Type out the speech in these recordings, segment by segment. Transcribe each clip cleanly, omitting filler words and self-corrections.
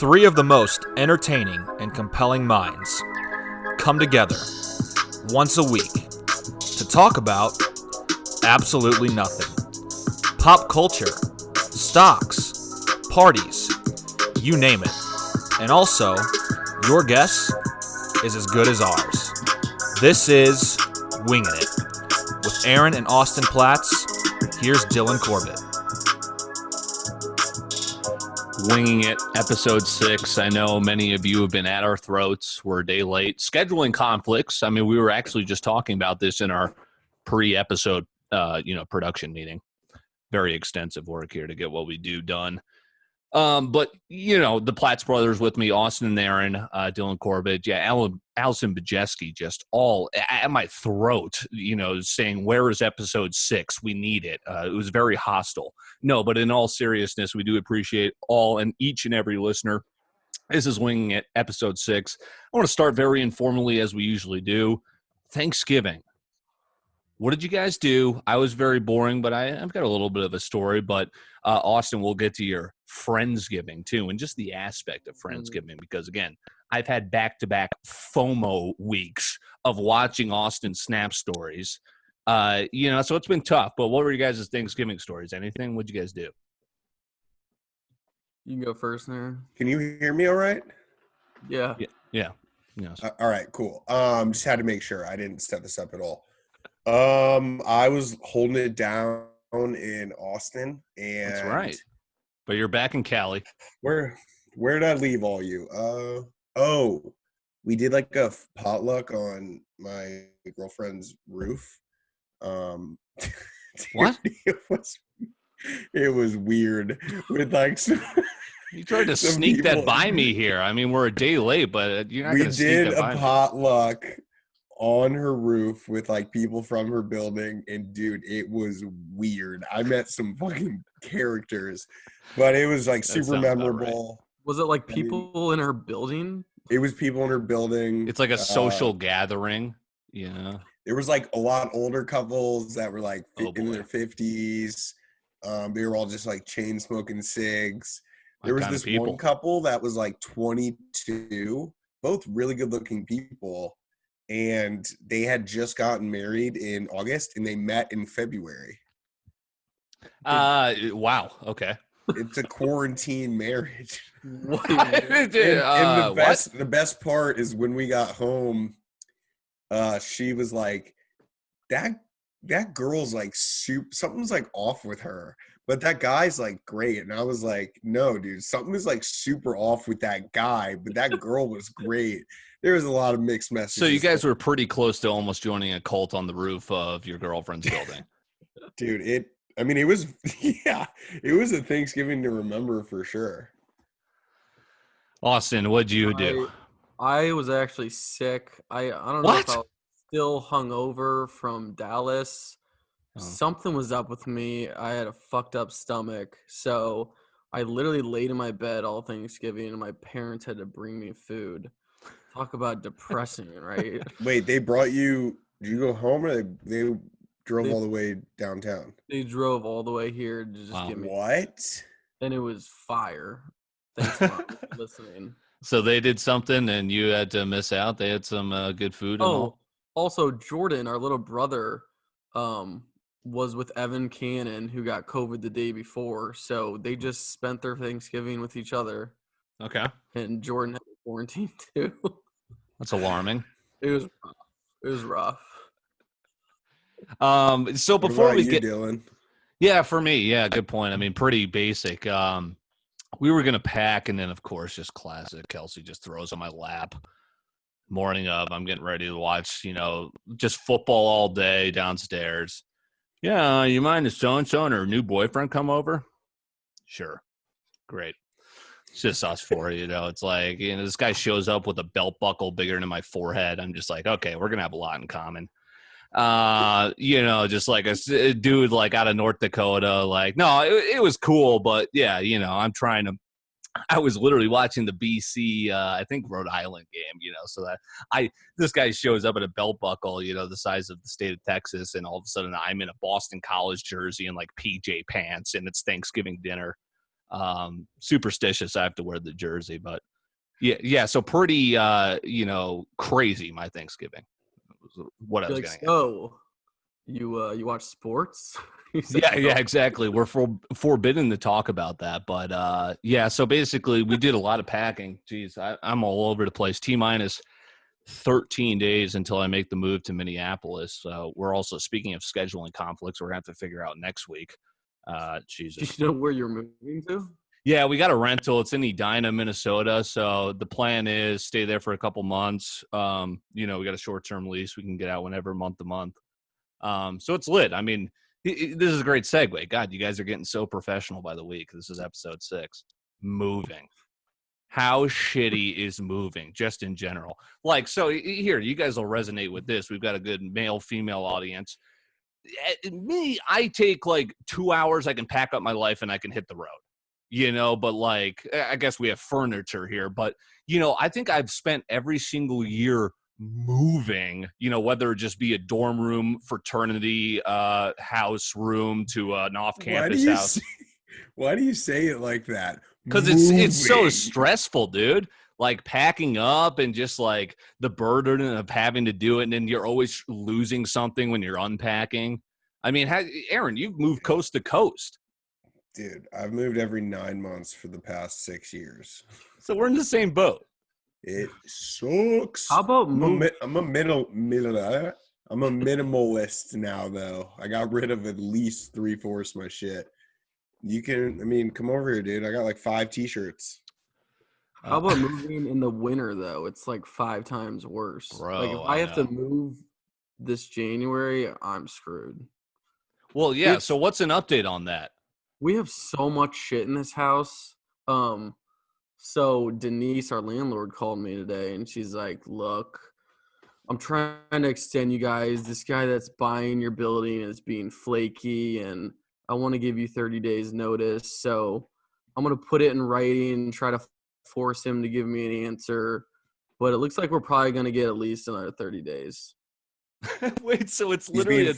Three of the most entertaining and compelling minds come together once a week to talk about absolutely nothing. Pop culture, stocks, parties, you name it. And also, your guess is as good as ours. This is Wingin It. With Aaron and Austin Platts, here's Dylan Corbett. Winging It, episode 6. I know many of you have been at our throats. We're a day late. Scheduling conflicts. I mean, we were actually just talking about this in our pre-episode, production meeting. Very extensive work here to get what we do done. But the Platts brothers with me, Austin and Aaron, Dylan Corbett, Allison Bajeski, just all at my throat, saying, where is episode 6? We need it. It was very hostile. No, but in all seriousness, we do appreciate all and each and every listener. This is Winging It, episode 6. I want to start very informally, as we usually do. Thanksgiving. What did you guys do? I was very boring, but I've got a little bit of a story. But Austin, we'll get to your Friendsgiving too, and just the aspect of Friendsgiving, because again, I've had back-to-back FOMO weeks of watching Austin Snap stories. So it's been tough. But what were you guys' Thanksgiving stories? Anything? What'd you guys do? You can go first, Aaron. Can you hear me all right? Yeah. Yes. All right, cool. Just had to make sure I didn't set this up at all. I was holding it down in Austin, and That's right. But you're back in Cali. Where did I leave all you? We did like a potluck on my girlfriend's roof. What? It was weird with like You tried to sneak that by me here. I mean, we're a day late, but you're not going to sneak that by me. We did a potluck on her roof with like people from her building, and dude, it was weird. I met some fucking characters, but it was like super memorable. Right. Was it like people in her building? It was people in her building. It's like a social gathering, There was like a lot older couples that were like in their 50s. They were all just like chain smoking cigs. There was this one couple that was like 22, both really good looking people. And they had just gotten married in August, and they met in February. Wow. Okay. It's a quarantine marriage. and the best part is when we got home, she was like, that girl's like something's like off with her, but that guy's like great. And I was like, no, dude, something is like super off with that guy, but that girl was great. There was a lot of mixed messages. So you guys were pretty close to almost joining a cult on the roof of your girlfriend's building. Dude, it was a Thanksgiving to remember for sure. Austin, what'd you do? I was actually sick. I don't know if I was still hungover from Dallas. Oh. Something was up with me. I had a fucked up stomach. So I literally laid in my bed all Thanksgiving, and my parents had to bring me food. Talk about depressing, right? Wait, they brought you? Did you go home, or they drove all the way downtown? They drove all the way here to just give me what? And it was fire. Thanks for listening. So they did something, and you had to miss out. They had some good food. And all. Also Jordan, our little brother, was with Evan Cannon, who got COVID the day before. So they just spent their Thanksgiving with each other. Okay. And Jordan had quarantine too. That's alarming. It was rough. So before we get, Dylan? Yeah, for me, good point. I mean, pretty basic. We were gonna pack, and then of course, just classic. Kelsey just throws on my lap. Morning of, I'm getting ready to watch, just football all day downstairs. Yeah, you mind if so-and-so and her new boyfriend come over? Sure. Great. It's just us four, It's like, this guy shows up with a belt buckle bigger than my forehead. I'm just like, okay, we're going to have a lot in common. Just like a dude like out of North Dakota. Like, no, it was cool. But, yeah, I was literally watching the BC, I think Rhode Island game, so that this guy shows up at a belt buckle, the size of the state of Texas. And all of a sudden I'm in a Boston College jersey and like PJ pants, and it's Thanksgiving dinner. Superstitious. I have to wear the jersey, but yeah. So pretty, crazy. My Thanksgiving. What I was getting. So, you watch sports? Yeah, exactly. We're forbidden to talk about that, but so basically, we did a lot of packing. Jeez, I'm all over the place. T-minus 13 days until I make the move to Minneapolis. We're also, speaking of scheduling conflicts, we're gonna have to figure out next week. Jesus. Do you know where you're moving to? Yeah, we got a rental. It's in Edina, Minnesota. So the plan is stay there for a couple months. We got a short-term lease. We can get out whenever, month to month. So it's lit. I mean, this is a great segue. God, you guys are getting so professional by the week. This is episode 6. Moving. How shitty is moving, just in general? Like, so here, you guys will resonate with this. We've got a good male-female audience. Me, I take like 2 hours. I can pack up my life and I can hit the road. But like, I guess we have furniture here. But, I think I've spent every single year moving, whether it just be a dorm room, fraternity, house room to an off-campus house. Why do you say it like that? Because it's so stressful, dude. Like packing up and just like the burden of having to do it, and then you're always losing something when you're unpacking. I mean, Aaron, you've moved coast to coast. Dude, I've moved every 9 months for the past 6 years. So we're in the same boat. It sucks. How about I'm a minimalist now, though. I got rid of at least 3/4 my shit. Come over here, dude. I got like 5 t-shirts. How about moving in the winter, though? It's like 5 times worse. Bro, like, if I have to move this January, I'm screwed. Well, yeah. So what's an update on that? We have so much shit in this house. So Denise, our landlord, called me today, and she's like, look, I'm trying to extend you guys. This guy that's buying your building is being flaky, and I want to give you 30 days notice. So I'm going to put it in writing and try to force him to give me an answer. But it looks like we're probably going to get at least another 30 days. Wait, so it's literally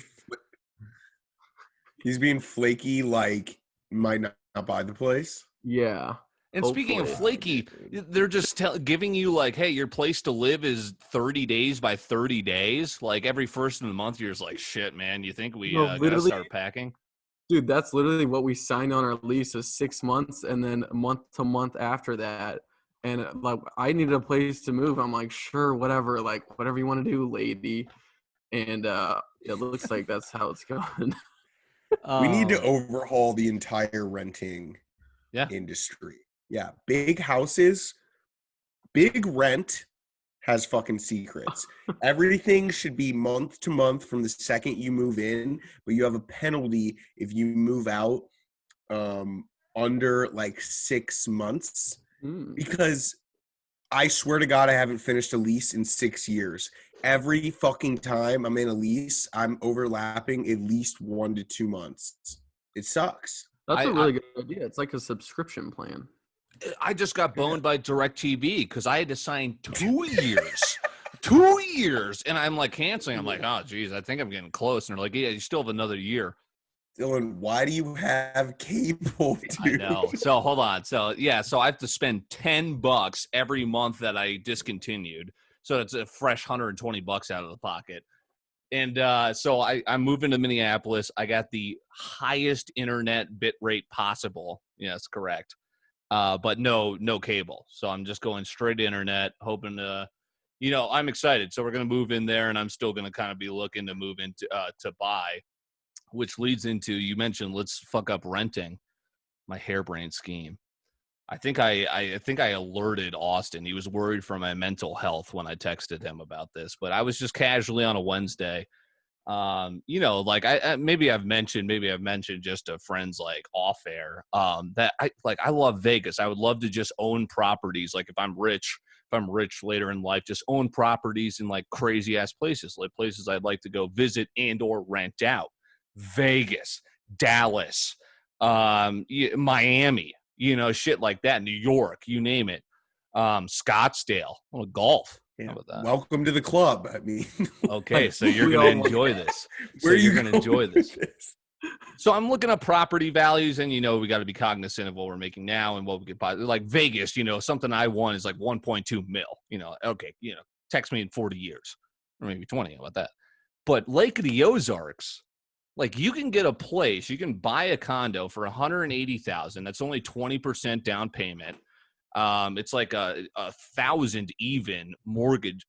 he's being flaky, like might not buy the place? Yeah. And speaking of flaky, they're just giving you like, hey, your place to live is 30 days by 30 days. Like every first of the month, you're just like, shit, man, you think we gotta start packing? Dude, that's literally what we signed on our lease is 6 months, and then month to month after that. And like, I needed a place to move. I'm like, sure, whatever, like whatever you want to do, lady. And it looks like that's how it's going. We need to overhaul the entire renting industry. Yeah, big houses, big rent has fucking secrets. Everything should be month to month from the second you move in, but you have a penalty if you move out under like 6 months. Because I swear to God, I haven't finished a lease in 6 years. Every fucking time I'm in a lease, I'm overlapping at least 1 to 2 months. It sucks. That's a really good idea. It's like a subscription plan. I just got boned by DirecTV because I had to sign 2 years. 2 years. And I'm like canceling. I'm like, oh, geez, I think I'm getting close. And they're like, yeah, you still have another year. Dylan, why do you have cable, dude? I know. So hold on. So I have to spend $10 every month that I discontinued. So it's a fresh $120 out of the pocket. And so I'm moving to Minneapolis. I got the highest internet bit rate possible. Yes, correct. But no cable. So I'm just going straight to internet, hoping to, I'm excited. So we're going to move in there, and I'm still going to kind of be looking to move into to buy, which leads into, you mentioned, let's fuck up renting. My harebrained scheme. I think I alerted Austin. He was worried for my mental health when I texted him about this, but I was just casually on a Wednesday. Like maybe I've mentioned just to friends like off air, that I love Vegas. I would love to just own properties. Like if I'm rich later in life, just own properties in like crazy ass places, like places I'd like to go visit and or rent out. Vegas, Dallas, Miami, shit like that. New York, you name it. Scottsdale, golf. Yeah. How about that? Welcome to the club. I mean, okay, so you're going to enjoy this. Where are you going to enjoy this? So I'm looking at property values, and we got to be cognizant of what we're making now and what we could buy. Like Vegas, something I won is like 1.2 mil. Okay, text me in 40 years or maybe 20. How about that? But Lake of the Ozarks, like you can get a place, you can buy a condo for $180,000. That's only 20% down payment. It's like a $1,000 even mortgage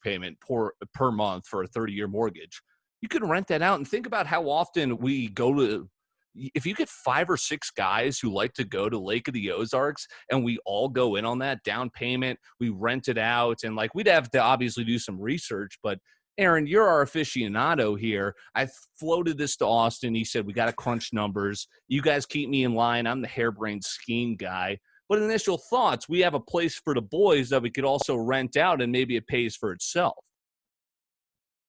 payment per month for a 30-year mortgage. You can rent that out and think about how often we go to. If you get 5 or 6 guys who like to go to Lake of the Ozarks and we all go in on that down payment, we rent it out, and like we'd have to obviously do some research, but Aaron, you're our aficionado here. I floated this to Austin. He said, we got to crunch numbers. You guys keep me in line. I'm the harebrained scheme guy. But initial thoughts, we have a place for the boys that we could also rent out, and maybe it pays for itself.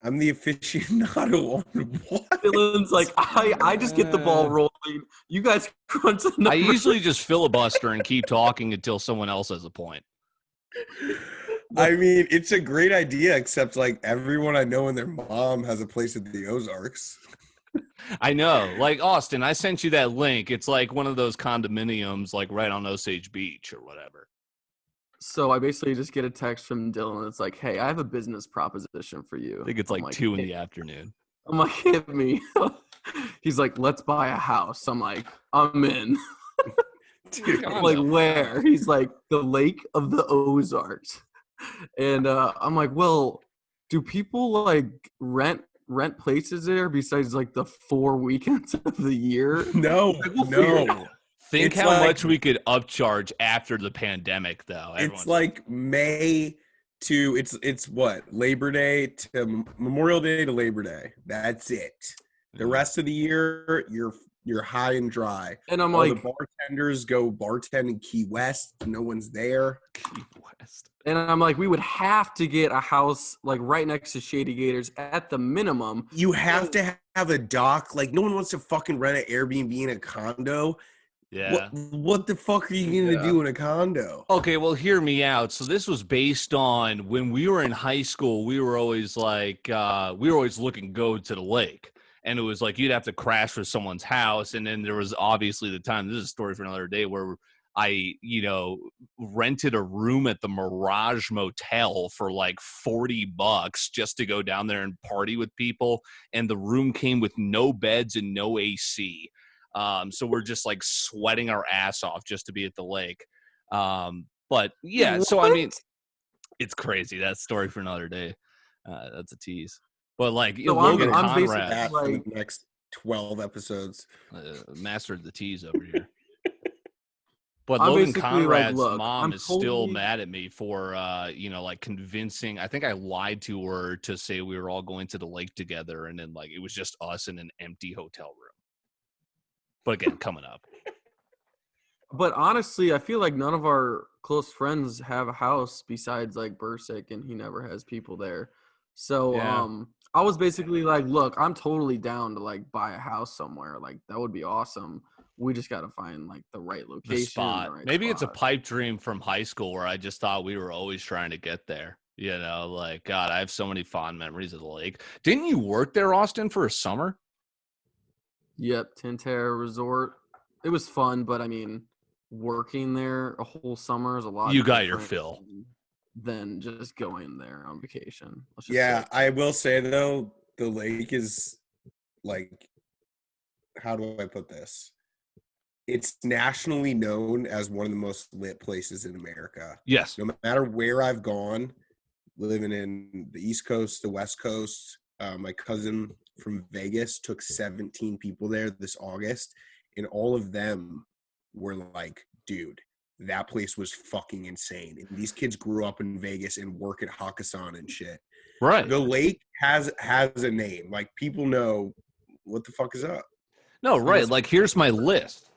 I'm the aficionado on what? Dylan's like, I just get the ball rolling. You guys crunch the numbers. I usually just filibuster and keep talking until someone else has a point. I mean, it's a great idea, except like everyone I know and their mom has a place at the Ozarks. I know. Like, Austin, I sent you that link. It's like one of those condominiums, like right on Osage Beach or whatever. So I basically just get a text from Dylan. It's like, hey, I have a business proposition for you. I think it's like 2 in the afternoon. I'm like, hit me. He's like, let's buy a house. I'm like, I'm in. Dude, I'm like, where? He's like, the Lake of the Ozarks. And I'm like, well, do people like rent places there besides like the 4 weekends of the year? No, like, we'll no. Think how much we could upcharge after the pandemic, though. It's like May to it's what, Labor Day to Memorial Day to Labor Day. That's it. The rest of the year, you're high and dry. And I'm all like, the bartenders go bartend in Key West. No one's there. Key West. And I'm like, we would have to get a house like right next to Shady Gators at the minimum. You have to have a dock. Like, no one wants to fucking rent an Airbnb in a condo. Yeah. What the fuck are you going to do in a condo? Okay, well, hear me out. So this was based on when we were in high school, we were always like, looking to go to the lake. And it was like you'd have to crash with someone's house. And then there was obviously the time, this is a story for another day, where I, rented a room at the Mirage Motel for like $40 just to go down there and party with people. And the room came with no beds and no AC. So we're just like sweating our ass off just to be at the lake. But yeah, so I mean, it's crazy. That's a story for another day. That's a tease. But like, so Logan I'm Conrad, for the next 12 episodes, mastered the tease over here. But Logan Conrad's mom is still mad at me for, like convincing. I think I lied to her to say we were all going to the lake together, and then like it was just us in an empty hotel room. But again, coming up. But honestly, I feel like none of our close friends have a house besides like Bursick, and he never has people there. So I was basically like, look, I'm totally down to like buy a house somewhere. Like that would be awesome. We just got to find like the right location. The spot. Maybe it's a pipe dream from high school where I just thought we were always trying to get there. Like, God, I have so many fond memories of the lake. Didn't you work there, Austin, for a summer? Yep, Tintera Resort. It was fun, but I mean, working there a whole summer is a lot. You got your fill. Than just going there on vacation. Yeah, I will say though, the lake is like, how do I put this? It's nationally known as one of the most lit places in America. Yes. No matter where I've gone, living in the East Coast, the West Coast, my cousin from Vegas took 17 people there this August, and all of them were like, dude, that place was fucking insane. And these kids grew up in Vegas and work at Hakkasan and shit. Right. The lake has a name. Like, people know what the fuck is up. No, right. Like, here's my list.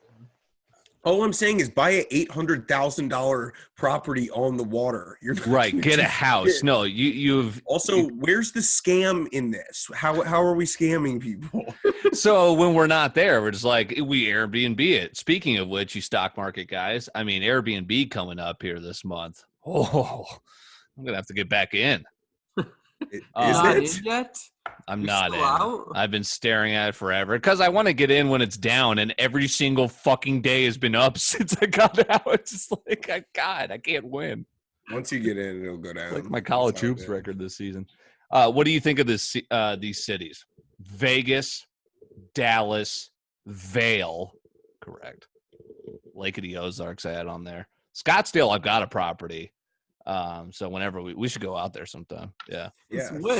All I'm saying is buy a $800,000 property on the water. You're not right. Get a house. Shit. No, you've also. Where's the scam in this? How are we scamming people? So when we're not there, we're just like, we Airbnb it. Speaking of which, you stock market guys, I mean, Airbnb coming up here this month. Oh, I'm gonna have to get back in. Is not it? in yet? I'm You're not in. still out? I've been staring at it forever because I want to get in when it's down, and every single fucking day has been up since I got out. It's just like, God, I can't win. Once you get in, it'll go down. It's like my college hoops record this season. What do you think of this? These cities: Vegas, Dallas, Vail, correct. Lake of the Ozarks I had on there. Scottsdale, I've got a property. So whenever we should go out there sometime. Yeah.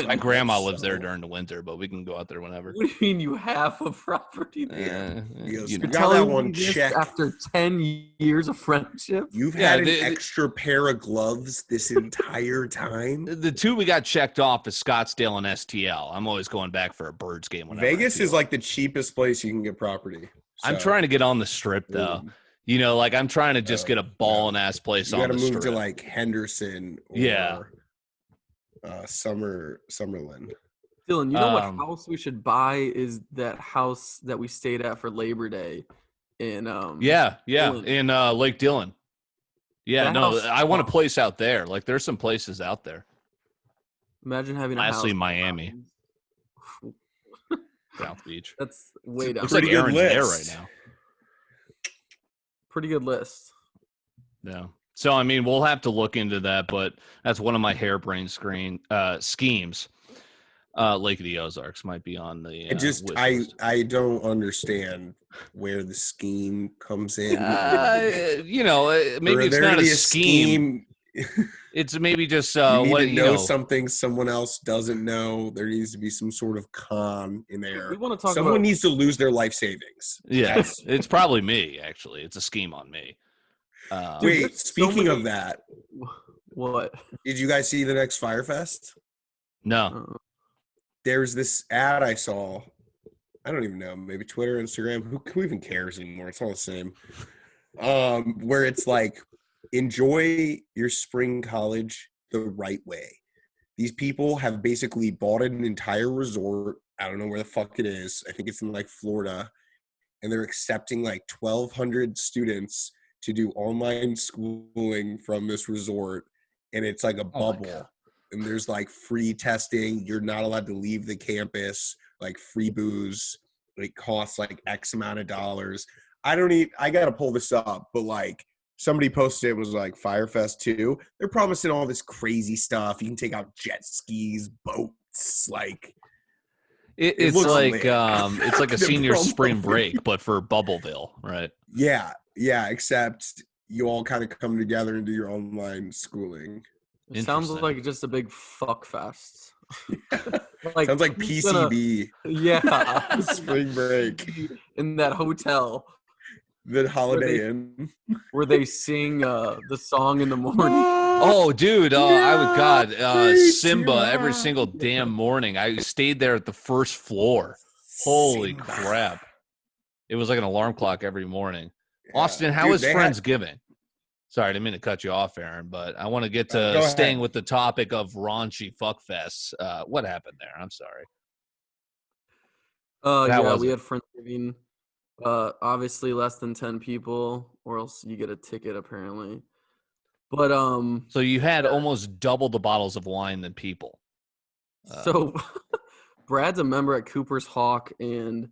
My grandma lives there during the winter, but we can go out there whenever. What do you mean you have a property there? You got that one check. After 10 years of friendship? You've had an extra pair of gloves this entire time? The two we got checked off is Scottsdale and STL. I'm always going back for a Birds game. Vegas is like the cheapest place you can get property. So. I'm trying to get on the Strip, though. You know, like I'm trying to just get a ballin'-ass place on the Strip. You got to move to like Henderson or Summerlin. Dylan, you know what house we should buy is that house that we stayed at for Labor Day in Dillon. In Lake Dillon. Yeah, I want a place out there. Like there's some places out there. Imagine having a Lastly, house. Miami. South Beach. That's way down. Looks like Aaron's there right now. Pretty good list. Yeah. So, I mean, we'll have to look into that, but that's one of my harebrained schemes. Lake of the Ozarks might be on the I don't understand where the scheme comes in. Maybe it's not a scheme. It's maybe just you know something someone else doesn't know. There needs to be some sort of con in there. We want to talk Someone needs to lose their life savings. Yeah, it's probably me. Actually, it's a scheme on me. Wait, speaking of that, what did you guys see the next Fyre Fest? No. There's this ad I saw. I don't even know. Maybe Twitter, Instagram. Who even cares anymore? It's all the same. Where it's like, enjoy your spring college the right way. These people have basically bought an entire resort. I don't know where the fuck it is. I think it's in like Florida. And they're accepting like 1,200 students to do online schooling from this resort. And it's like a bubble. And there's like free testing. You're not allowed to leave the campus, like free booze. It costs like X amount of dollars. I got to pull this up, but like, somebody posted it was like Fyre Fest 2. They're promising all this crazy stuff. You can take out jet skis, boats, like it's like a senior spring break, but for Bubbleville, right? Yeah, except you all kind of come together and do your online schooling. It sounds like just a big fuck fest. Sounds like PCB. Yeah, spring break in that hotel. The Holiday Inn, where they sing the song in the morning. Oh, dude! Simba every single damn morning. I stayed there at the first floor. Holy crap! It was like an alarm clock every morning. Yeah. Austin, how is Friendsgiving? Sorry, I didn't mean to cut you off, Aaron, but I want to get to staying with the topic of raunchy fuckfests. What happened there? I'm sorry. We had Friendsgiving. Obviously less than 10 people, or else you get a ticket apparently. But so you had almost double the bottles of wine than people. So Brad's a member at Cooper's Hawk, and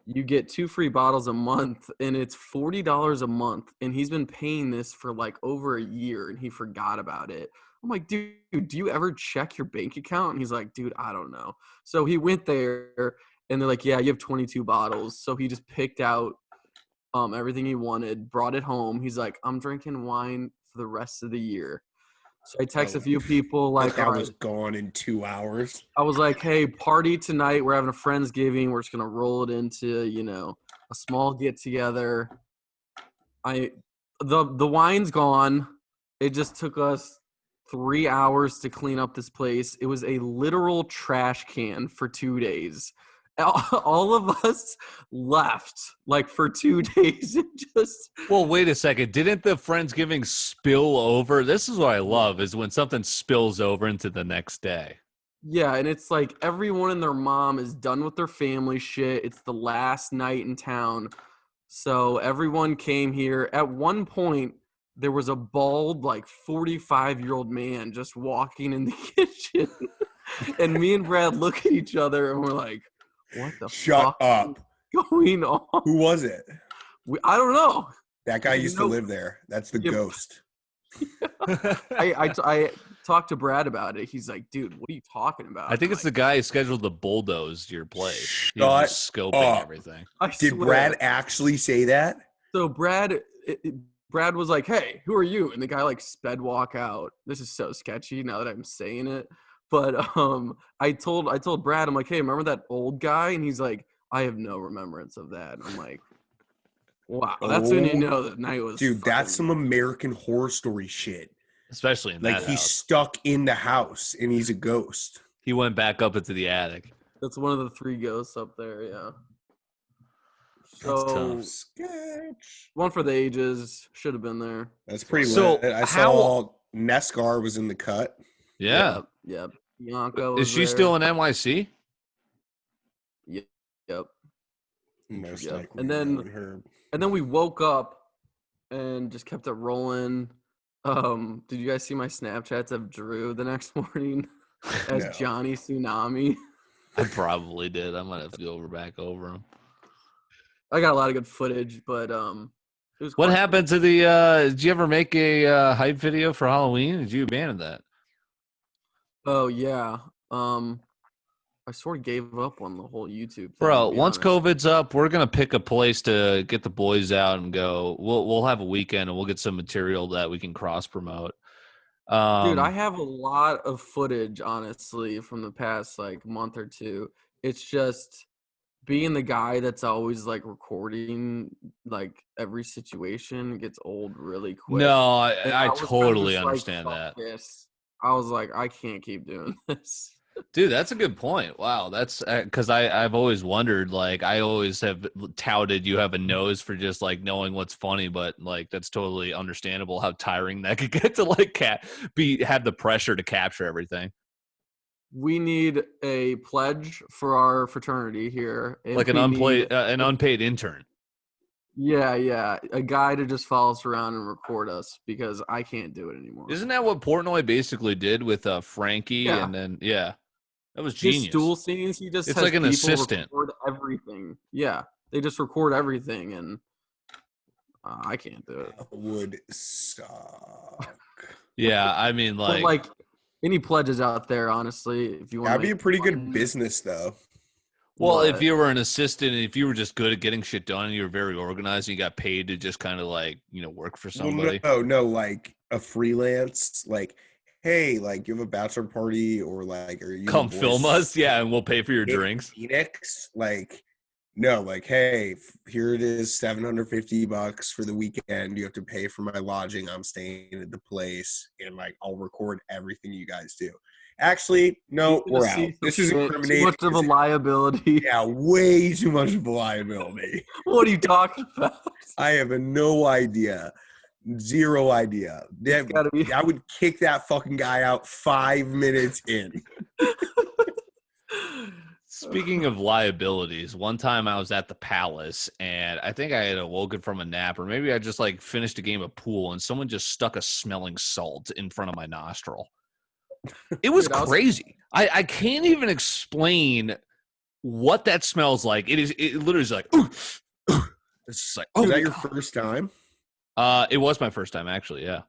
you get 2 free bottles a month, and it's $40 a month, and he's been paying this for like over a year, and he forgot about it. I'm like, dude, do you ever check your bank account? And he's like, dude, I don't know. So he went there. And they're like, yeah, you have 22 bottles. So he just picked out everything he wanted, brought it home. He's like, I'm drinking wine for the rest of the year. So I text a few people like, I was gone in 2 hours. I was like, hey, party tonight. We're having a Friendsgiving. We're just going to roll it into, a small get together. The wine's gone. It just took us 3 hours to clean up this place. It was a literal trash can for 2 days. All of us left like for 2 days. Well, wait a second. Didn't the Friendsgiving spill over? This is what I love, is when something spills over into the next day. Yeah, and it's like everyone and their mom is done with their family shit. It's the last night in town. So everyone came here. At one point, there was a bald, like 45-year-old man just walking in the kitchen. And me and Brad look at each other and we're like, what the Shut fuck up. is going on? Who was it? I don't know. That guy used to live there. That's the ghost. I talked to Brad about it. He's like, dude, what are you talking about? I think it's the guy who scheduled the bulldoze your place. He Shut was just scoping up. everything. Did Brad actually say that? So Brad was like, hey, who are you? And the guy like sped walk out. This is so sketchy now that I'm saying it. But I told Brad, I'm like, hey, remember that old guy? And he's like, I have no remembrance of that. And I'm like, wow, that's when you know that night was. Dude, that's some American Horror Story shit. Especially in that like he's house. Stuck in the house and he's a ghost. He went back up into the attic. That's one of the 3 ghosts up there, yeah. That's So tough. Sketch. One for the ages, should have been there. That's pretty So, lit. I saw Nescar was in the cut. Yeah. Yep. Bianca Is she still in NYC? Yep. Most Yep. likely. And then we woke up and just kept it rolling. Did you guys see my Snapchats of Drew the next morning as Johnny Tsunami? I probably did. I might have to go back over him. I got a lot of good footage, but it was. What happened to the? Did you ever make a hype video for Halloween? Did you abandon that? Oh yeah. I sort of gave up on the whole YouTube thing, Bro, to be once honest. COVID's up, we're gonna pick a place to get the boys out and go. We'll have a weekend and we'll get some material that we can cross promote. Dude, I have a lot of footage, honestly, from the past like month or two. It's just being the guy that's always like recording like every situation gets old really quick. No, And I was kinda totally just like, understand "Fuck that. this." I was like, I can't keep doing this. Dude, that's a good point. Wow, that's because I've always wondered. Like, I always have touted you have a nose for just like knowing what's funny, but like that's totally understandable how tiring that could get to like have the pressure to capture everything. We need a pledge for our fraternity here. And Like an unpaid intern. Yeah, a guy to just follow us around and record us because I can't do it anymore. Isn't that what Portnoy basically did with Frankie? Yeah. And then that was His genius. stool scenes, he just It's has like an people assistant. record everything. Yeah, they just record everything, and I can't do it. That would suck. Yeah, I mean, But like any pledges out there, honestly, if you want, that'd be a pretty good business, though. Well, if you were an assistant and if you were just good at getting shit done and you were very organized and you got paid to just kind of like, work for somebody. Well, no, like a freelance, like, hey, like you have a bachelor party or like, are you come film us? Yeah. And we'll pay for your drinks. Phoenix, like, no, like, hey, here it is, $750 for the weekend. You have to pay for my lodging. I'm staying at the place and like, I'll record everything you guys do. Actually, no, we're out. This is incriminating. Too much of a liability. Yeah, way too much of a liability. What are you talking about? I have no idea. Zero idea. I would kick that fucking guy out 5 minutes in. Speaking of liabilities, one time I was at the Palace and I think I had awoken from a nap, or maybe I just like finished a game of pool and someone just stuck a smelling salt in front of my nostril. It was crazy. I can't even explain what that smells like. It literally is like, it's just like, is that your first time? It was my first time, actually, yeah.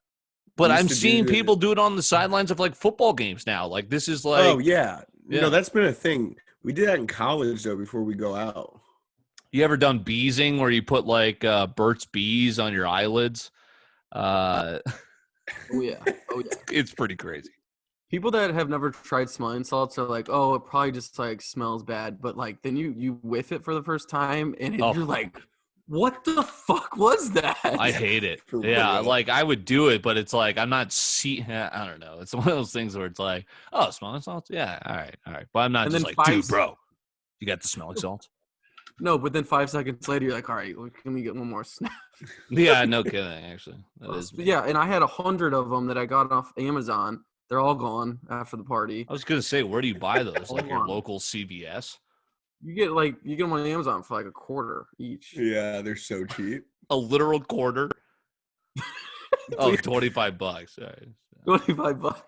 But I'm seeing people do it on the sidelines of like football games now. Like this is like, oh yeah. No, that's been a thing. We did that in college though before we go out. You ever done beesing where you put like Burt's Bees on your eyelids? Oh yeah. It's pretty crazy. People that have never tried smelling salts are like, oh, it probably just like smells bad. But like then you whiff it for the first time and you're like, what the fuck was that? I hate it. Yeah, like I would do it, but it's like I'm not I don't know. It's one of those things where it's like, oh, smelling salts? Yeah, all right. But I'm not just like, dude, bro, you got the smelling salts? No, but then 5 seconds later, you're like, all right, can we get one more snap? Yeah, no kidding, actually. Yeah, and I had 100 of them that I got off Amazon. They're all gone after the party. I was going to say, where do you buy those? Like your local CVS? You get them on Amazon for like $0.25 each. Yeah, they're so cheap. A literal quarter? Oh, $25. All right. $25.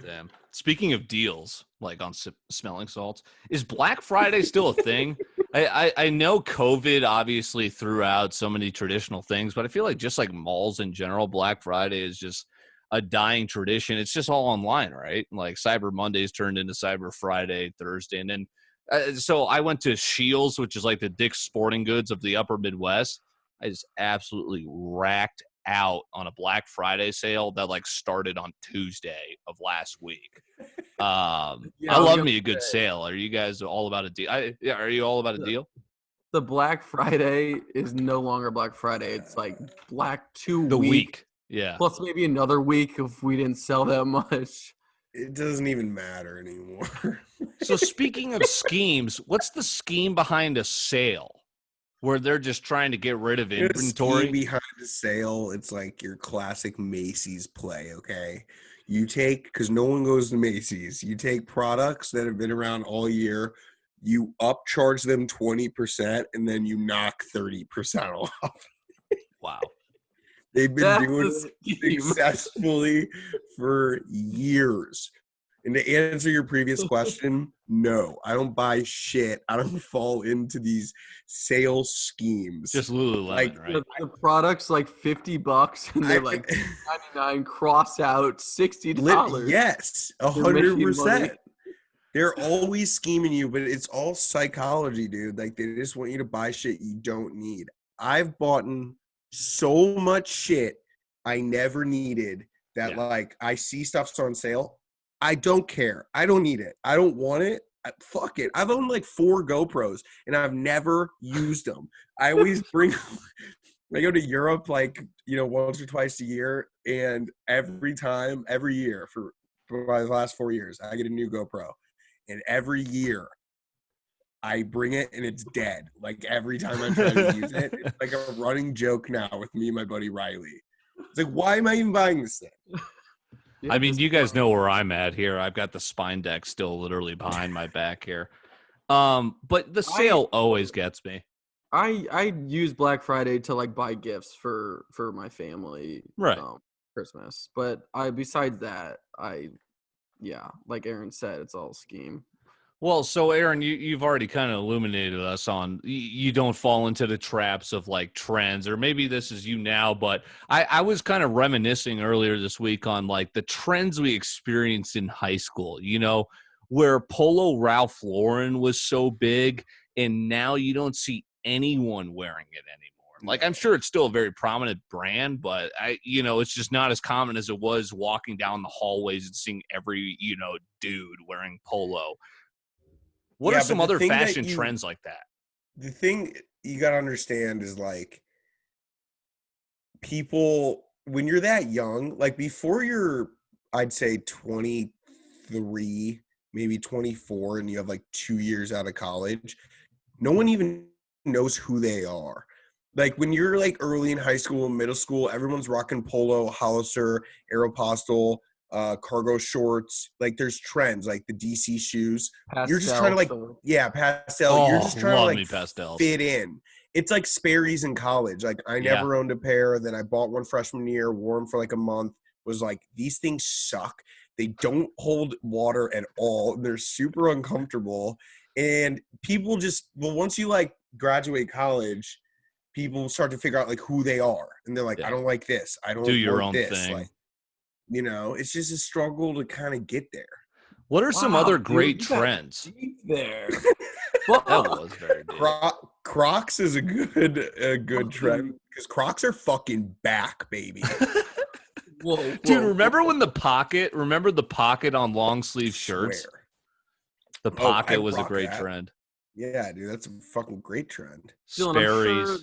Damn. Speaking of deals, like on smelling salts, is Black Friday still a thing? I know COVID obviously threw out so many traditional things, but I feel like just like malls in general, Black Friday is just a dying tradition. It's just all online, right? Like Cyber Mondays turned into Cyber Friday, Thursday, and then so I went to Scheels, which is like the Dick's Sporting Goods of the Upper Midwest. I just absolutely racked out on a Black Friday sale that like started on Tuesday of last week. I love me a good sale. Are you guys all about a deal? Are you all about a deal? The Black Friday is no longer Black Friday. It's like Black 2 the week. Yeah. Plus maybe another week if we didn't sell that much. It doesn't even matter anymore. So speaking of schemes, what's the scheme behind a sale where they're just trying to get rid of inventory? Behind the sale, it's like your classic Macy's play, okay? You take, because no one goes to Macy's, you take products that have been around all year, you upcharge them 20%, and then you knock 30% off. Wow. They've been doing it successfully for years. And to answer your previous question, no, I don't buy shit. I don't fall into these sales schemes. Just Lululemon, like, right? The product's like $50 and they're like $99 cross out $60. Yes, 100%. They're always scheming you, but it's all psychology, dude. Like they just want you to buy shit you don't need. I've bought so much shit I never needed that like I see stuff's on sale. I don't care. I don't need it. I don't want it. Fuck it. I've owned like 4 GoPros and I've never used them. I always I go to Europe like, once or twice a year, and every year for the last 4 years, I get a new GoPro. And every year I bring it and it's dead. Like every time I try to use it, it's like a running joke now with me and my buddy Riley. It's like, why am I even buying this thing? I mean, you guys know where I'm at here. I've got the spine deck still literally behind my back here. But the sale always gets me. I use Black Friday to like buy gifts for my family, right? Christmas. But besides that, like Aaron said, it's all scheme. Well, so Aaron, you've already kind of illuminated us on you don't fall into the traps of like trends, or maybe this is you now, but I was kind of reminiscing earlier this week on like the trends we experienced in high school, where Polo Ralph Lauren was so big, and now you don't see anyone wearing it anymore. Like, I'm sure it's still a very prominent brand, but it's just not as common as it was walking down the hallways and seeing every, dude wearing polo. What are some other fashion trends like that? The thing you got to understand is like people, when you're that young, like before you're, I'd say 23, maybe 24, and you have like 2 years out of college, no one even knows who they are. Like when you're like early in high school and middle school, everyone's rocking polo, Hollister, Aeropostale, cargo shorts. Like there's trends like the DC shoes. Pastel, you're just trying to like pastel. You're just trying to like fit in. It's like Sperry's in college. Like I never owned a pair. Then I bought one freshman year, wore them for like a month. Was like, these things suck. They don't hold water at all. They're super uncomfortable. And people just, once you like graduate college, people start to figure out like who they are. And they're like, I don't like this. I don't do your own this. thing. Like, it's just a struggle to kind of get there. What are some other great trends? There. That was very deep. Crocs is a good trend because Crocs are fucking back, baby. Whoa, dude, remember the pocket on long sleeve shirts? The pocket was a great trend. Yeah, dude, that's a fucking great trend. Dylan, I'm sure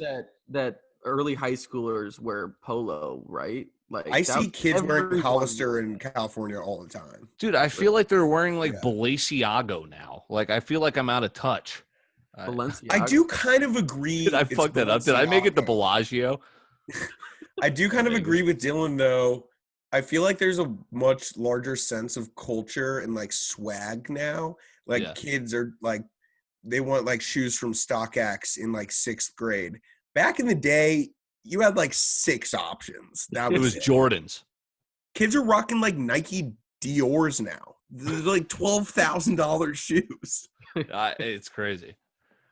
that early high schoolers wear polo, right? Like I see kids wearing Hollister in California all the time. Dude, I feel like they're wearing like Balenciaga now. Like I feel like I'm out of touch. Balenciaga. I do kind of agree. Did I fuck that up? Did I make it the Bellagio? I do kind of agree with Dylan though. I feel like there's a much larger sense of culture and like swag now. Like kids are like, they want like shoes from StockX in like 6th grade. Back in the day, you had like 6 options. It was Jordans. Kids are rocking like Nike Dior's now. They're like $12,000 shoes. It's crazy.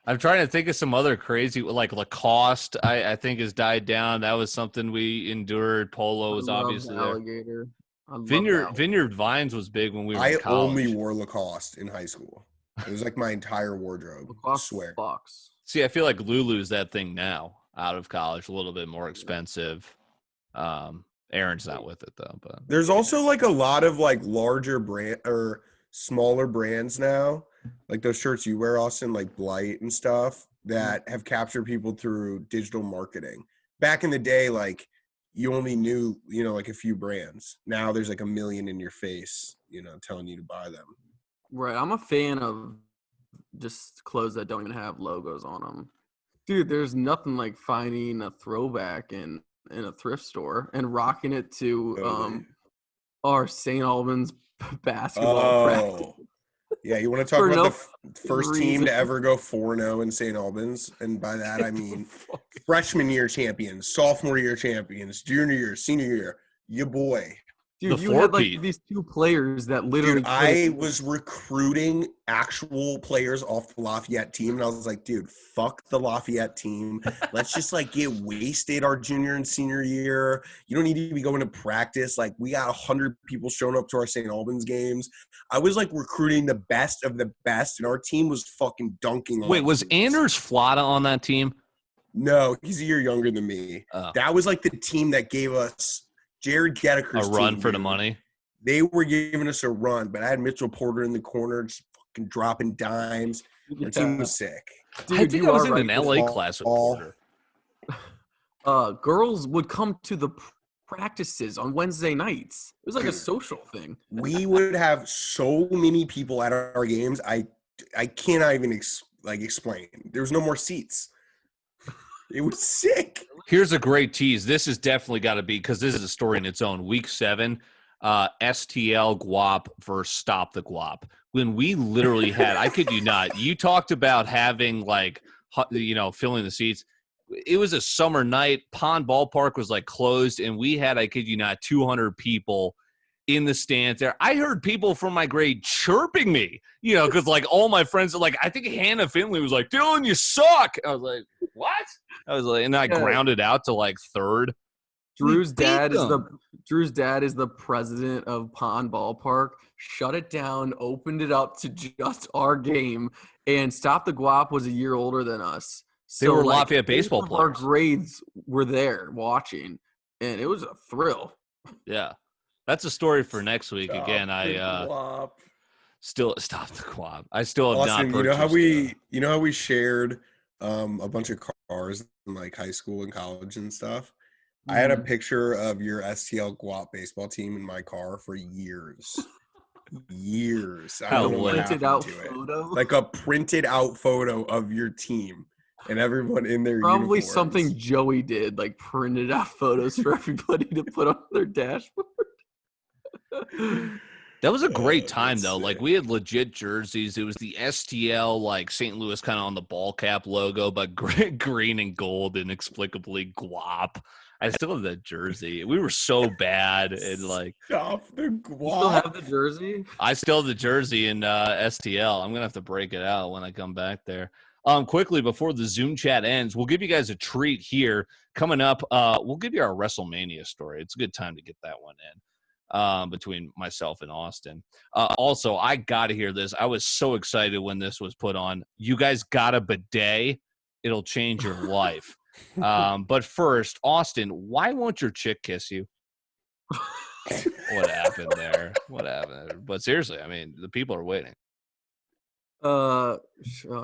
I'm trying to think of some other crazy, like Lacoste, I think has died down. That was something we endured. Polo was obviously there. Alligator. Vineyard Vines was big when we were in college. I only wore Lacoste in high school. It was like my entire wardrobe. Lacoste, I swear. Fox. See, I feel like Lulu's that thing now out of college, a little bit more expensive. Aaron's not with it though, but there's also like a lot of like larger brand or smaller brands now, like those shirts you wear, Austin, like Blight and stuff, that have captured people through digital marketing. Back in the day, like you only knew, like a few brands. Now there's like a million in your face, telling you to buy them. Right. I'm a fan of just clothes that don't even have logos on them. Dude, there's nothing like finding a throwback in a thrift store and rocking it to our St. Albans basketball practice. Yeah, you want to talk about the first team to ever go 4-0 in St. Albans? And by that, I mean freshman year champions, sophomore year champions, junior year, senior year. Your boy. Dude, you had like these two players that literally. Dude, I was recruiting actual players off the Lafayette team, and I was like, dude, fuck the Lafayette team. Let's just like get wasted our junior and senior year. You don't need to be going to practice. Like, we got 100 people showing up to our St. Albans games. I was like recruiting the best of the best, and our team was fucking dunking. Wait, was Anders Flata on that team? No, he's a year younger than me. That was like the team that gave us Jared Gettiker's a run team, for the money. They were giving us a run, but I had Mitchell Porter in the corner, just fucking dropping dimes. Our team was sick. Dude, I think I was in an LA class with Porter. Girls would come to the practices on Wednesday nights. It was like a social thing. We would have so many people at our games. I cannot even explain. There was no more seats. It was sick. Here's a great tease. This has definitely got to be, because this is a story in its own. Week 7, STL Guap versus Stop the Guap. When we literally had, I kid you not, you talked about having like, filling the seats. It was a summer night. Pond Ballpark was like closed, and we had, I kid you not, 200 people in the stands there. I heard people from my grade chirping me, because like all my friends, like I think Hannah Finley was like, Dylan, you suck. I was like, what? I was like, and I grounded out to like third. Drew's dad is the president of Pond Ballpark. Shut it down, opened it up to just our game, and Stop the Guap was a year older than us. They were Lafayette baseball players. Our grades were there watching, and it was a thrill. Yeah. That's a story for next week. Again, I still Stop the Guap. I still have Austin, not purchased. You know how we shared a bunch of cars in like high school and college and stuff. I had a picture of your STL Guap baseball team in my car for years. Years. I don't know what happened to it. Like a printed out photo of your team and everyone in their Probably uniforms. Something Joey did, like printed out photos for everybody to put on their dashboard. That was a great time, though. Like, we had legit jerseys. It was the STL, like, St. Louis kind of on the ball cap logo, but green and gold, inexplicably Guap. I still have that jersey. We were so bad. And, like, Stop the Guap. You still have the jersey? I still have the jersey in STL. I'm going to have to break it out when I come back there. Quickly, before the Zoom chat ends, we'll give you guys a treat here. Coming up, we'll give you our WrestleMania story. It's a good time to get that one in. Between myself and Austin. Also, I got to hear this. I was so excited when this was put on. You guys got a bidet. It'll change your life. But first, Austin, why won't your chick kiss you? What happened there? What happened? But seriously, I mean, the people are waiting.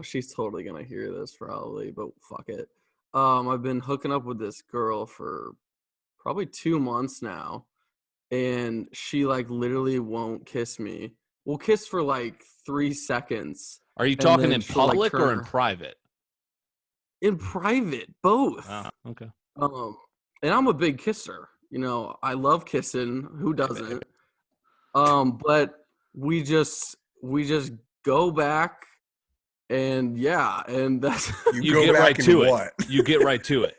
She's totally going to hear this probably, but fuck it. I've been hooking up with this girl for probably 2 months now. And she like literally won't kiss me. We'll kiss for like 3 seconds. Are you talking in public or in private? In private, both. Oh, okay. And I'm a big kisser. I love kissing. Who doesn't? But we just go back, and yeah, and that's you get right to it. You get right to it.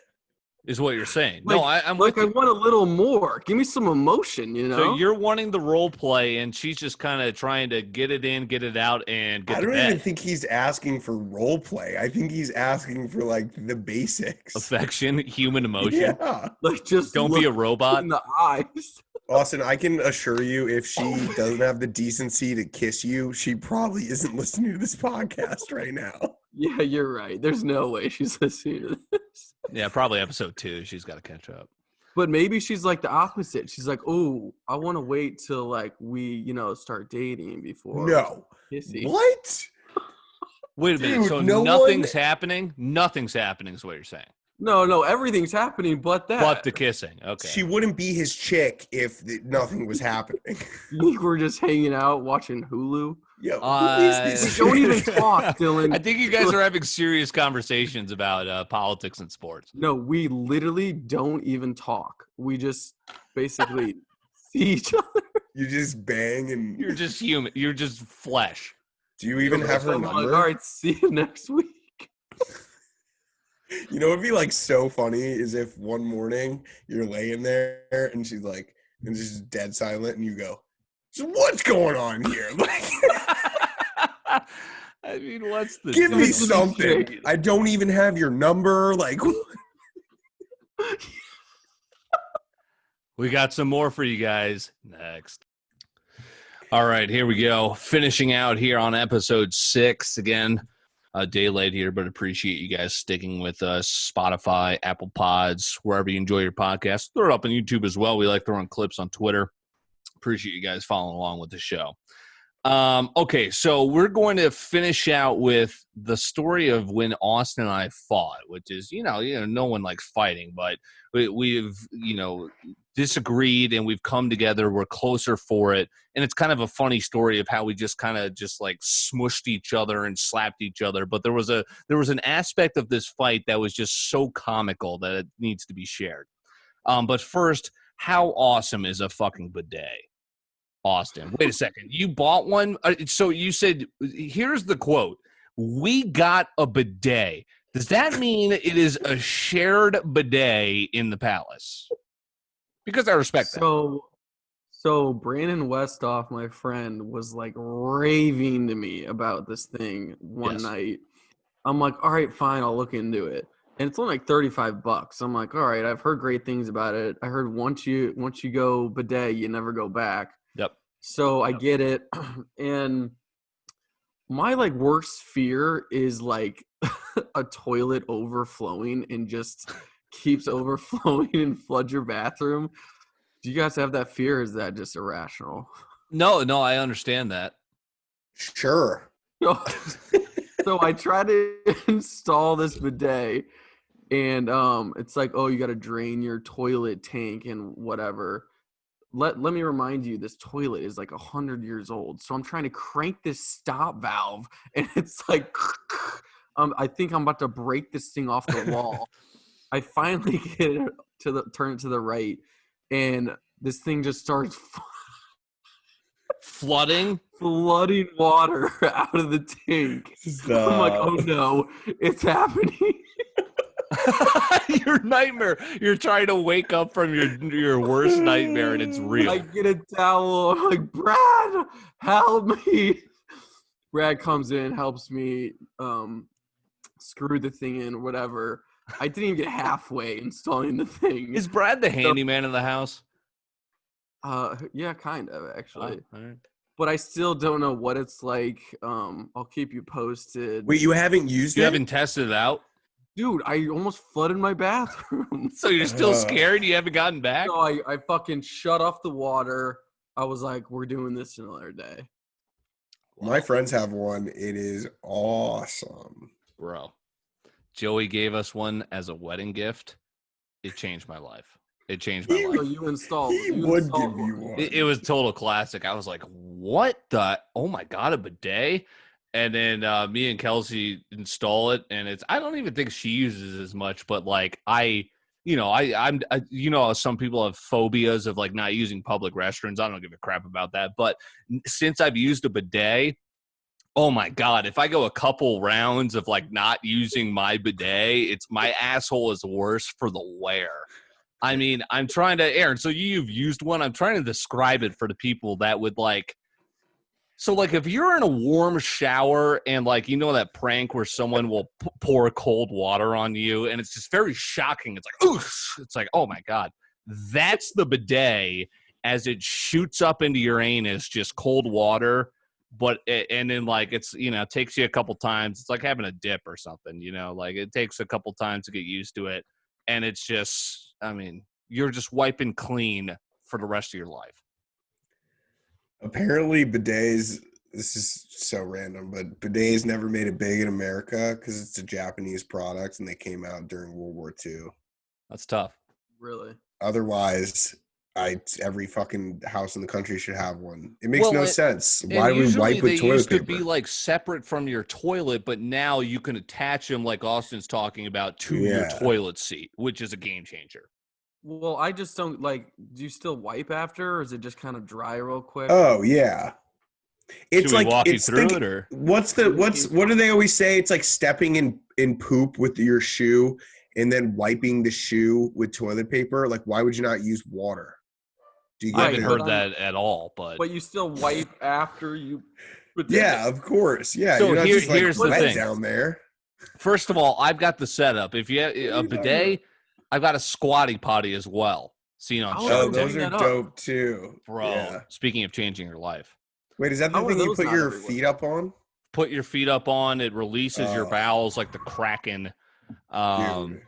is what you're saying. Like, no, I'm like with you. I want a little more. Give me some emotion, you know? So you're wanting the role play, and she's just kind of trying to get it in, get it out, and get to bed. I don't even think he's asking for role play. I think he's asking for like the basics. Affection, human emotion. Yeah. Like, just don't be a robot. In the eyes. Austin, I can assure you, if she doesn't have the decency to kiss you, she probably isn't listening to this podcast right now. Yeah, you're right. There's no way she's listening to this. Yeah, probably episode 2. She's got to catch up. But maybe she's like the opposite. She's like, oh, I want to wait till like we, start dating before. No. Kissy. What? Wait a minute. Dude, So no nothing's happening? Nothing's happening is what you're saying. No, everything's happening but that. But the kissing. Okay. She wouldn't be his chick if nothing was happening. You think we're just hanging out watching Hulu? Yo, who is this? We don't even talk, Dylan. I think you guys are having serious conversations about politics and sports. No, we literally don't even talk. We just basically see each other. You just bang and You're just human. You're just flesh. do you even have her I'm number? like, all right, see you next week. You know, it'd be like so funny is if one morning you're laying there and she's like, and it's just dead silent, and you go, "So what's going on here?" Like, I mean, what's the give me difference? something. I don't even have your number. Like, We got some more for you guys next. All right, here we go. Finishing out here on episode 6. Again, a day late here, but appreciate you guys sticking with us. Spotify, Apple Pods, wherever you enjoy your podcast. Throw it up on YouTube as well. We like throwing clips on Twitter. Appreciate you guys following along with the show. Okay, so we're going to finish out with the story of when Austin and I fought, which is, no one likes fighting, but we've, disagreed and we've come together. We're closer for it. And it's kind of a funny story of how we just kind of just like smushed each other and slapped each other. But there was an aspect of this fight that was just so comical that it needs to be shared. But first, how awesome is a fucking bidet? Austin, wait a second. You bought one? So you said, here's the quote. We got a bidet. Does that mean it is a shared bidet in the palace? Because I respect that. So Brandon Westoff, my friend, was like raving to me about this thing one night. I'm like, all right, fine, I'll look into it. And it's only like $35. I'm like, all right, I've heard great things about it. I heard once you go bidet, you never go back. Yep. So I get it. And my like worst fear is like a toilet overflowing and just keeps overflowing and floods your bathroom. Do you guys have that fear? Or is that just irrational? No, I understand that. sure. So I try to install this bidet, and it's like, oh, you got to drain your toilet tank and whatever. Let me remind you, this toilet is like 100 years old. So I'm trying to crank this stop valve, and it's like, I think I'm about to break this thing off the wall. I finally get it turn it to the right, and this thing just starts flooding water out of the tank. Stop. I'm like, oh no, it's happening. Your nightmare. You're trying to wake up from your worst nightmare, and it's real. I get a towel. I'm like, Brad, help me. Brad comes in, helps me screw the thing in, whatever. I didn't even get halfway installing the thing. Is Brad the handyman in the house? Yeah, kind of, actually. Oh, all right. But I still don't know what it's like. I'll keep you posted. Wait, you haven't used it? You haven't tested it out? Dude, I almost flooded my bathroom. So you're still scared? You haven't gotten back? No, I fucking shut off the water. I was like, we're doing this another day. My friends have one. It is awesome. Bro. Joey gave us one as a wedding gift. It changed my life. It changed my So life. you installed. He would give you one. It was total classic. I was like, what the? Oh my God, a bidet? And then me and Kelsey install it, and I don't even think she uses as much, but like I'm some people have phobias of like not using public restrooms. I don't give a crap about that. But since I've used a bidet, Oh my God. If I go a couple rounds of like not using my bidet, it's my asshole is worse for the wear. I mean, I'm trying to, Aaron, so you've used one. I'm trying to describe it for the people that would like, so like if you're in a warm shower and like, you know, that prank where someone will pour cold water on you and it's just very shocking. It's like, oof. It's like, oh my God. That's the bidet as it shoots up into your anus, just cold water. But and then like it's, you know, it takes you a couple times. It's like having a dip or something, you know, like it takes a couple times to get used to it. And it's just, I mean, you're just wiping clean for the rest of your life. Apparently bidets, this is so random, but bidets never made it big in America because it's a Japanese product and they came out during World War II. That's tough. Really? Otherwise, every fucking house in the country should have one. It makes no sense. Why do we wipe with toilet paper? They used to be like separate from your toilet, but now you can attach them, like Austin's talking about, to your toilet seat, which is a game changer. Well, I just don't like. Do you still wipe after, or is it just kind of dry real quick? Oh yeah, it's Should we like walk you through it, or what do they always say? It's like stepping in poop with your shoe and then wiping the shoe with toilet paper. Like, why would you not use water? I haven't heard that at all, but you still wipe after you. Yeah, of course. Yeah. So here's the thing down there. First of all, I've got the setup. If you have a bidet, I've got a squatty potty as well. Seen on Shark Tank. Those are dope too, bro. Yeah. Speaking of changing your life. Wait, is that the thing you put your feet up on? Put your feet up on. It releases your bowels like the Kraken. Dude,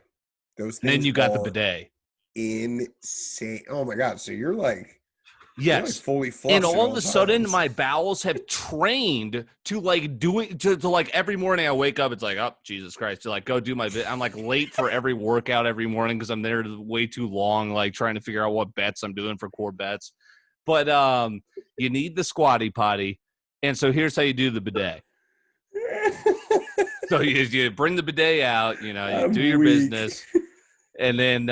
those things. And then you got the bidet. Insane. Oh my God. So you're like, yes, like fully flushed. And all of a sudden my bowels have trained to like doing to like every morning I wake up, it's like, oh Jesus Christ, to like go do my bit. I'm like late for every workout every morning because I'm there way too long, like trying to figure out what bets I'm doing for core bets. But you need the squatty potty. And so here's how you do the bidet. So you bring the bidet out, you know, you do your business. And then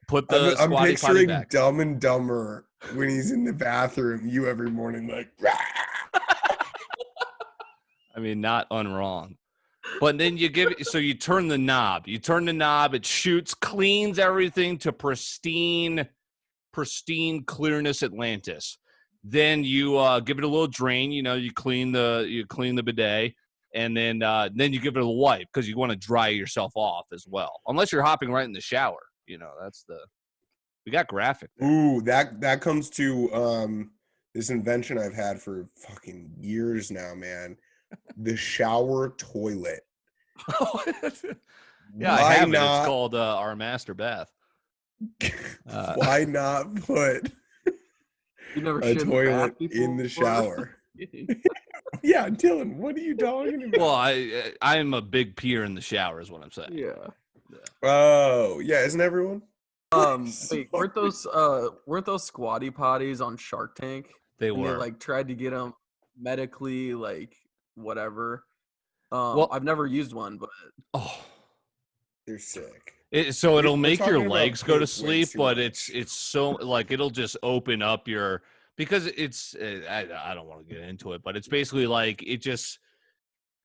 put the I'm squatty potty back. Dumb and Dumber when he's in the bathroom, you every morning like. I mean, not unwrong. But then you turn the knob. You turn the knob. It shoots, cleans everything to pristine clearness Atlantis. Then you give it a little drain. You know, you clean the bidet. And then you give it a wipe because you want to dry yourself off as well. Unless you're hopping right in the shower. You know, we got graphic there. Ooh, that comes to this invention I've had for fucking years now, man. The shower toilet. Yeah, I have it. It's called our master bath. Why not put a toilet in the shower? Yeah, Dylan, what are you talking about? Well, I'm a big peer in the shower is what I'm saying. Yeah. Oh, yeah, isn't everyone? Wait, weren't those squatty potties on Shark Tank? They were. They like tried to get them medically, like whatever. Well, I've never used one, but they're sick. It'll make your legs go to sleep, but it's so like it'll just open up your. Because it's, I don't want to get into it, but it's basically like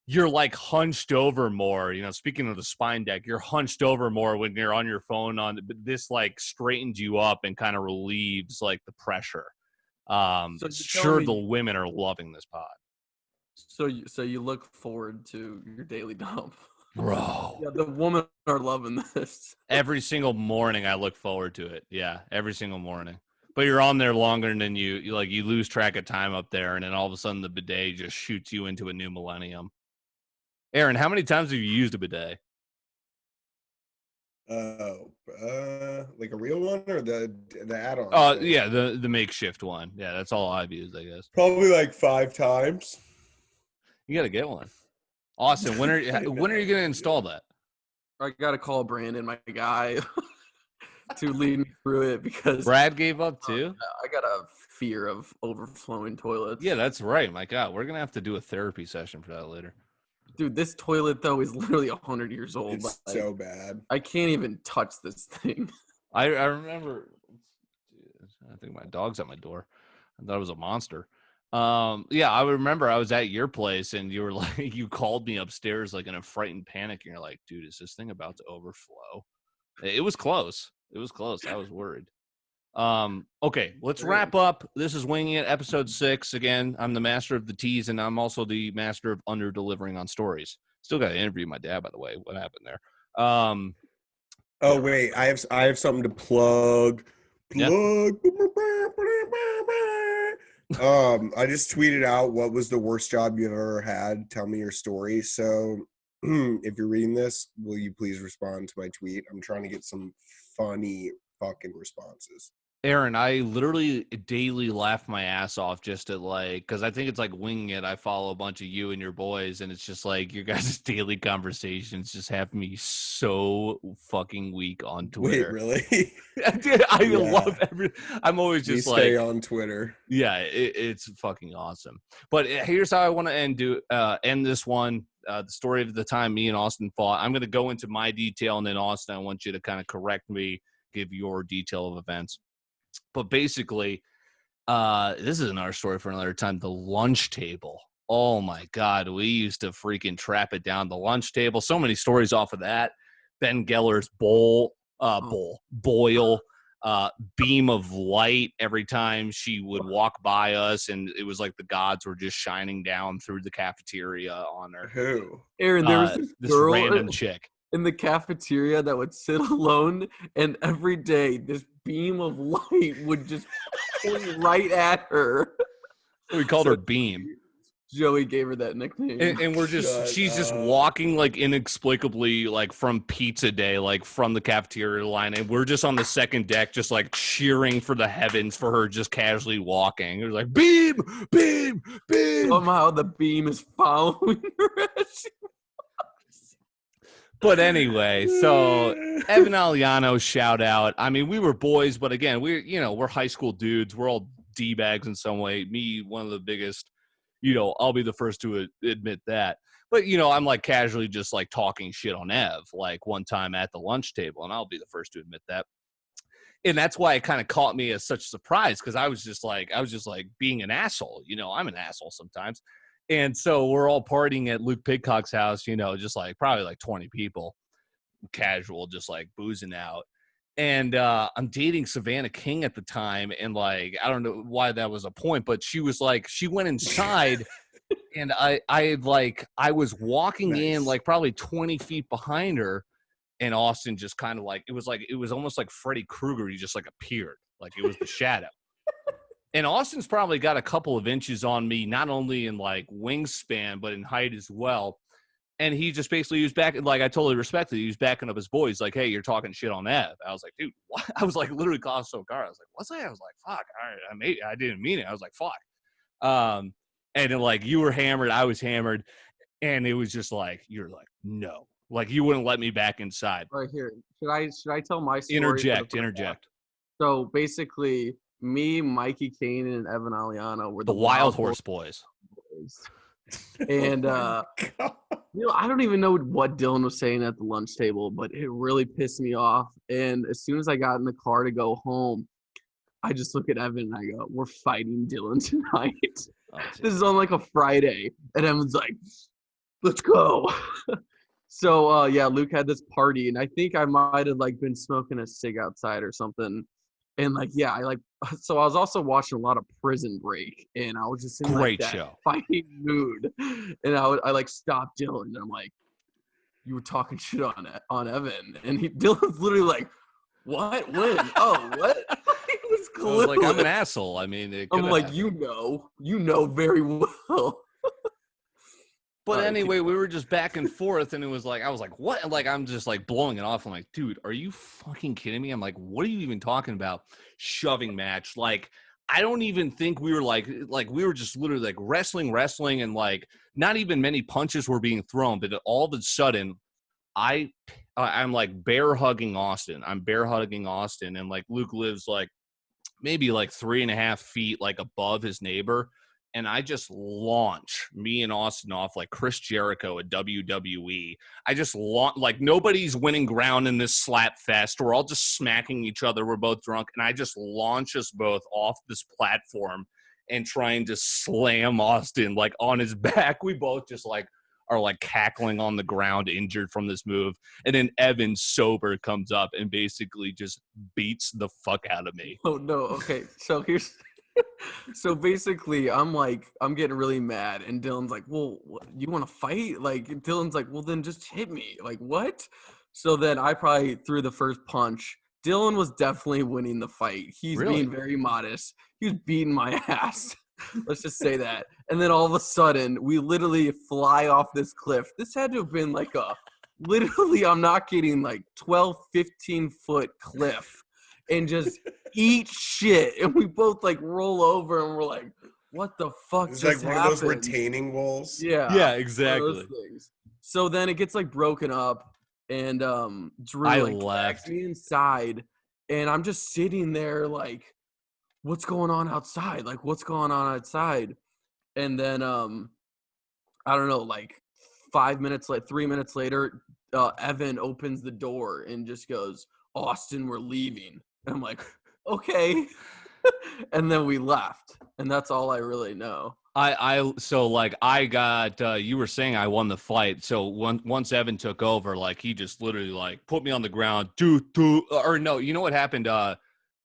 you're like hunched over more. You know, speaking of the spine deck, you're hunched over more when you're on your phone. This like straightens you up and kind of relieves like the pressure. Sure, the women are loving this pod. So you look forward to your daily dump, bro? Yeah, the women are loving this. Every single morning, I look forward to it. Yeah, every single morning. But you're on there longer than you lose track of time up there, and then all of a sudden the bidet just shoots you into a new millennium. Aaron, how many times have you used a bidet? Like a real one or the add-on? Oh, yeah, the makeshift one. Yeah, that's all I've used, I guess. Probably like 5 times. You got to get one. Austin, when are you going to install that? I got to call Brandon, my guy. To lead me through it because Brad gave up too. I got a fear of overflowing toilets. Yeah, that's right. My God, we're gonna have to do a therapy session for that later. Dude, this toilet though is literally 100 years old. It's so bad. I can't even touch this thing. I remember. I think my dog's at my door. I thought it was a monster. Yeah, I remember I was at your place and you were like, you called me upstairs like in a frightened panic, and you're like, dude, is this thing about to overflow? It was close. It was close. I was worried. Okay, let's wrap up. This is Winging It, episode 6. Again, I'm the master of the tease, and I'm also the master of under-delivering on stories. Still got to interview my dad, by the way. What happened there? Oh wait, I have something to plug. Yeah. I just tweeted out what was the worst job you've ever had. Tell me your story. So if you're reading this, will you please respond to my tweet? I'm trying to get some funny fucking responses. Aaron, I literally daily laugh my ass off just at because I think it's like Winging It. I follow a bunch of you and your boys, and it's just like your guys' daily conversations just have me so fucking weak on Twitter. Wait, really? Dude, I love I'm always just stay on Twitter. Yeah, it's fucking awesome. But here's how I want to end this one. The story of the time me and Austin fought. I'm going to go into my detail, and then Austin, I want you to kind of correct me, give your detail of events. But basically, this is another story for another time. The lunch table. Oh, my God. We used to freaking trap it down the lunch table. So many stories off of that. Ben Geller's boil, beam of light every time she would walk by us. And it was like the gods were just shining down through the cafeteria on her. Who? Aaron, there was this random chick in the cafeteria that would sit alone, and every day this beam of light would just point right at her. We called her Beam. Joey gave her that nickname. And we're just, she's just walking like inexplicably, like from pizza day, like from the cafeteria line. And we're just on the second deck, just like cheering for the heavens for her just casually walking. It was like, Beam, Beam, Beam. Somehow the beam is following her as she walks. But anyway, so Evan Aliano, shout out. I mean, we were boys, but again, we're high school dudes. We're all D-bags in some way. Me, one of the biggest, I'll be the first to admit that. But, I'm like casually just like talking shit on Ev, like one time at the lunch table, and I'll be the first to admit that. And that's why it kind of caught me as such a surprise, because I was just like being an asshole. I'm an asshole sometimes. And so we're all partying at Luke Pidcock's house, just like probably like 20 people, casual, just like boozing out. And I'm dating Savannah King at the time. And like, I don't know why that was a point, but she was like, she went inside and I was walking in like probably 20 feet behind her. And Austin just kind of like, it was almost like Freddy Krueger. He just like appeared, like it was the shadow. And Austin's probably got a couple of inches on me, not only in like wingspan, but in height as well. And he just basically was back, like I totally respect it. He was backing up his boys, like, hey, you're talking shit on Ev. I was like, dude, what? I was like literally caught so car. I was like, what's that? I was like, fuck. I didn't mean it. I was like, fuck. And then like you were hammered, I was hammered, and it was just like, you're like, no. Like you wouldn't let me back inside. Right here. Should I tell my story? Interject. So basically, me, Mikey Kane, and Evan Aliano were the Wild Horse Boys. And I don't even know what Dylan was saying at the lunch table, but it really pissed me off. And as soon as I got in the car to go home, I just look at Evan and I go, we're fighting Dylan tonight. Oh, this is on like a Friday. And Evan's like, let's go. So Luke had this party, and I think I might have like been smoking a cig outside or something. And so I was also watching a lot of Prison Break, and I was just in great that show fighting mood. And I like stopped Dylan, and I'm like, you were talking shit on Evan, and Dylan's literally like, what? When? Oh, what? He was clueless. I was like, I'm an asshole. I mean, I'm like, you know very well. But anyway, we were just back and forth, and it was like, I was like, what? Like, I'm just like blowing it off. I'm like, dude, are you fucking kidding me? I'm like, what are you even talking about? Shoving match. Like, I don't even think we were like we were just literally like wrestling, and like not even many punches were being thrown. But all of a sudden, I'm like bear hugging Austin. And like Luke lives like maybe like 3.5 feet like above his neighbor. And I just launch me and Austin off like Chris Jericho at WWE. I just launch, like nobody's winning ground in this slap fest. We're all just smacking each other. We're both drunk. And I just launch us both off this platform. and trying to slam Austin like on his back. We both just like are like cackling on the ground, injured from this move. And then Evan sober comes up and basically just beats the fuck out of me. Oh no. Okay. So so basically I'm getting really mad and Dylan's like, well, you want to fight? Like Dylan's like, well, then just hit me. Like what? So then I probably threw the first punch. Dylan was definitely winning the fight. He's being very modest. He was beating my ass. Let's just say that. And then all of a sudden, we literally fly off this cliff. This had to have been like literally, I'm not kidding, like 12, 15-foot cliff. And just eat shit. And we both like roll over and we're like, what the fuck it's just like one happened? of those retaining walls. Yeah, exactly. So then it gets like broken up. And Drew left me inside. And I'm just sitting there like, what's going on outside? Like, what's going on outside? And then, I don't know, like 3 minutes later, Evan opens the door and just goes, Austin, we're leaving. And I'm like, okay. And then we left. And that's all I really know. So like I got you were saying I won the fight. So once Evan took over, like he just literally like put me on the ground, or no, you know what happened?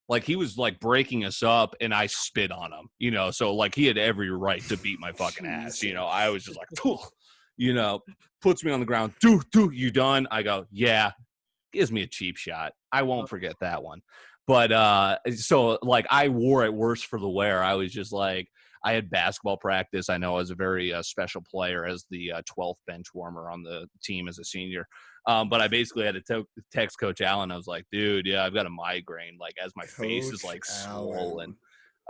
Like he was like breaking us up and I spit on him, you know, so like he had every right to beat my fucking ass, you know. I was just like, you know, puts me on the ground, you done? I go, yeah, gives me a cheap shot. I won't forget that one. But so like I wore it worse for the wear. I was just like, I had basketball practice. I know I was a very special player as the 12th bench warmer on the team as a senior. But I basically had to text Coach Allen. I was like, dude, yeah, I've got a migraine, like as my face is like swollen.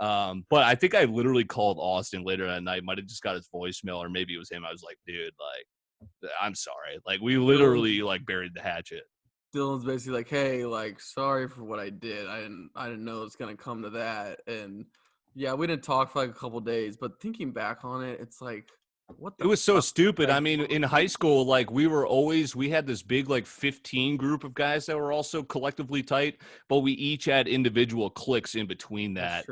But I think I literally called Austin later that night. Might have just got his voicemail, or maybe it was him. I was like, dude, like, I'm sorry. Like we literally like buried the hatchet. Dylan's basically like, hey, like, sorry for what I did. I didn't know it's gonna come to that. And yeah, we didn't talk for like a couple days, but thinking back on it, it's like, what the It was so fuck? stupid. I mean, in high school, like we had this big like 15 group of guys that were also collectively tight, but we each had individual cliques in between that.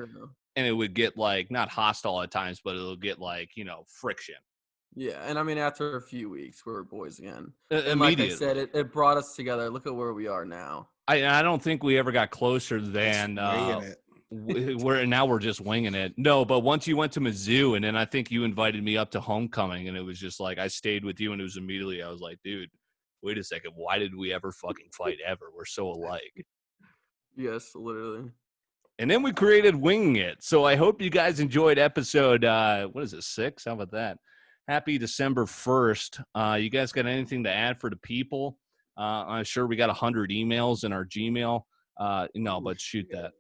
And it would get like not hostile at times, but it'll get like, you know, friction. Yeah, and I mean, after a few weeks, we were boys again. And like I said, it brought us together. Look at where we are now. I don't think we ever got closer than we're just winging it. No, but once you went to Mizzou, and then I think you invited me up to homecoming, and it was just like I stayed with you, and it was immediately I was like, dude, wait a second, why did we ever fucking fight ever? We're so alike. Yes, literally. And then we created Winging It. So I hope you guys enjoyed episode, 6? How about that? Happy December 1st. You guys got anything to add for the people? I'm sure we got 100 emails in our Gmail. No, but shoot that.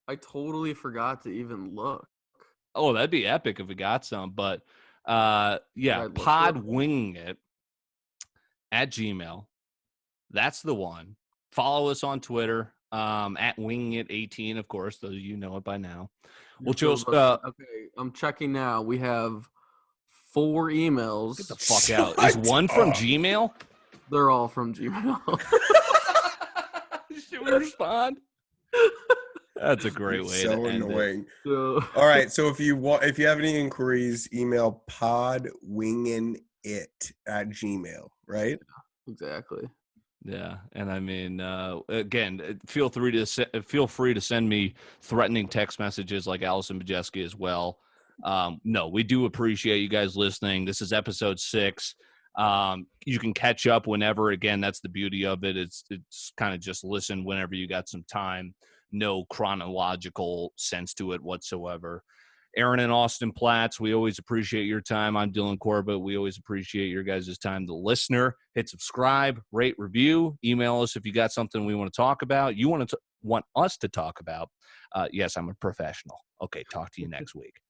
I totally forgot to even look. Oh, that'd be epic if we got some. But yeah, pod Winging It at Gmail. That's the one. Follow us on Twitter at Winging It 18, of course. Though you know it by now. We'll just okay, I'm checking now. We have 4 emails. Get the fuck out. Is one from Gmail? They're all from Gmail. Should we respond? That's a great way to end annoying. It. All right, so if you have any inquiries, email podwinginit at Gmail, right? Exactly. Yeah, and I mean, again, feel free to send me threatening text messages like Allison Majeski as well. No, we do appreciate you guys listening. This is episode 6. You can catch up whenever. Again, that's the beauty of it. It's kind of just listen whenever you got some time. No chronological sense to it whatsoever. Aaron and Austin Platts, we always appreciate your time. I'm Dylan Corbett. We always appreciate your guys' time. The listener, hit subscribe, rate, review. Email us if you got something we want to talk about. You want us to talk about. Yes, I'm a professional. Okay, talk to you next week.